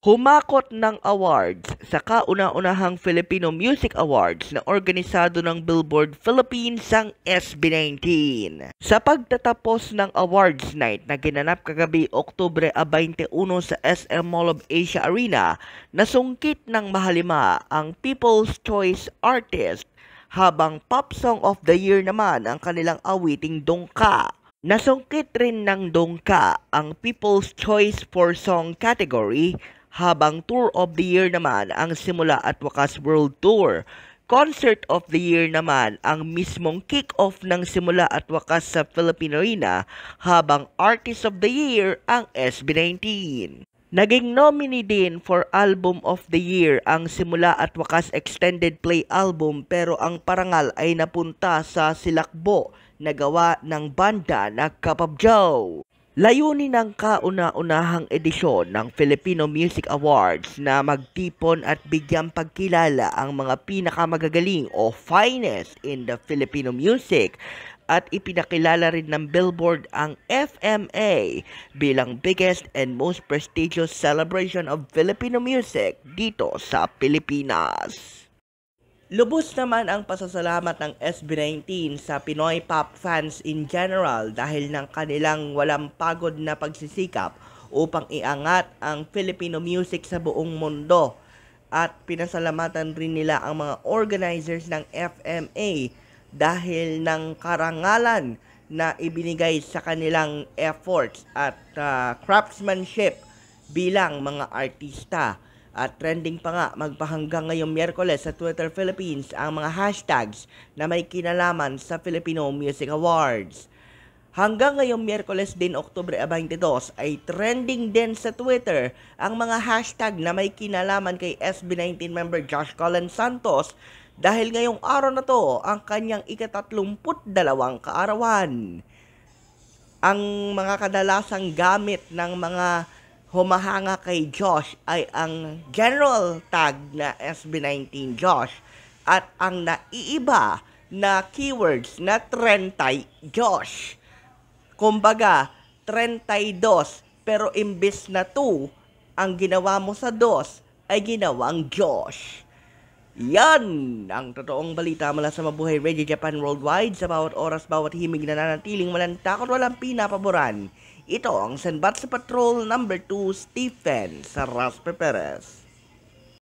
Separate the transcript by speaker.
Speaker 1: Humakot ng awards sa kauna-unahang Filipino Music Awards na organisado ng Billboard Philippines ang SB19. Sa pagtatapos ng awards night na ginanap kagabi Oktubre 21 sa SM Mall of Asia Arena, nasungkit ng mahalima ang People's Choice Artist habang Pop Song of the Year naman ang kanilang awiting Dongka. Nasungkit rin ng Dongka ang People's Choice for Song category habang Tour of the Year naman ang Simula at Wakas World Tour. Concert of the Year naman ang mismong kick-off ng Simula at Wakas sa Philippine Arena habang Artist of the Year ang SB19. Naging nominee din for Album of the Year ang Simula at Wakas Extended Play Album pero ang parangal ay napunta sa Silakbo na gawa ng banda na Cup of Joe. Layunin ng kauna-unahang edisyon ng Filipino Music Awards na magtipon at bigyang pagkilala ang mga pinakamagagaling o finest in the Filipino music at ipinakilala rin ng Billboard ang FMA bilang biggest and most prestigious celebration of Filipino music dito sa Pilipinas. Lubos naman ang pasasalamat ng SB19 sa Pinoy pop fans in general dahil ng kanilang walang pagod na pagsisikap upang iangat ang Filipino music sa buong mundo. At pinasalamatan rin nila ang mga organizers ng FMA dahil ng karangalan na ibinigay sa kanilang efforts at craftsmanship bilang mga artista. At trending pa nga magpahanggang ngayong Miyerkules sa Twitter Philippines ang mga hashtags na may kinalaman sa Filipino Music Awards. Hanggang ngayong Miyerkules din Oktubre 22 ay trending din sa Twitter ang mga hashtag na may kinalaman kay SB19 member Josh Colin Santos dahil ngayong araw na to ang kanyang ika-32 kaarawan. Ang mga kadalasang gamit ng mga humahanga kay Josh ay ang general tag na SB19 Josh at ang naiiba na keywords na 30 Josh. Kumbaga, 32 pero imbes na 2, ang ginawa mo sa 2 ay ginawang Josh. Yan ang totoong balita mula sa Mabuhay Radio Japan Worldwide sa bawat oras, bawat himig na nanatiling walang takot, walang pinapaboran. Ito ang Sanbat sa Patrol number 2, Stephen Saraspe Perez.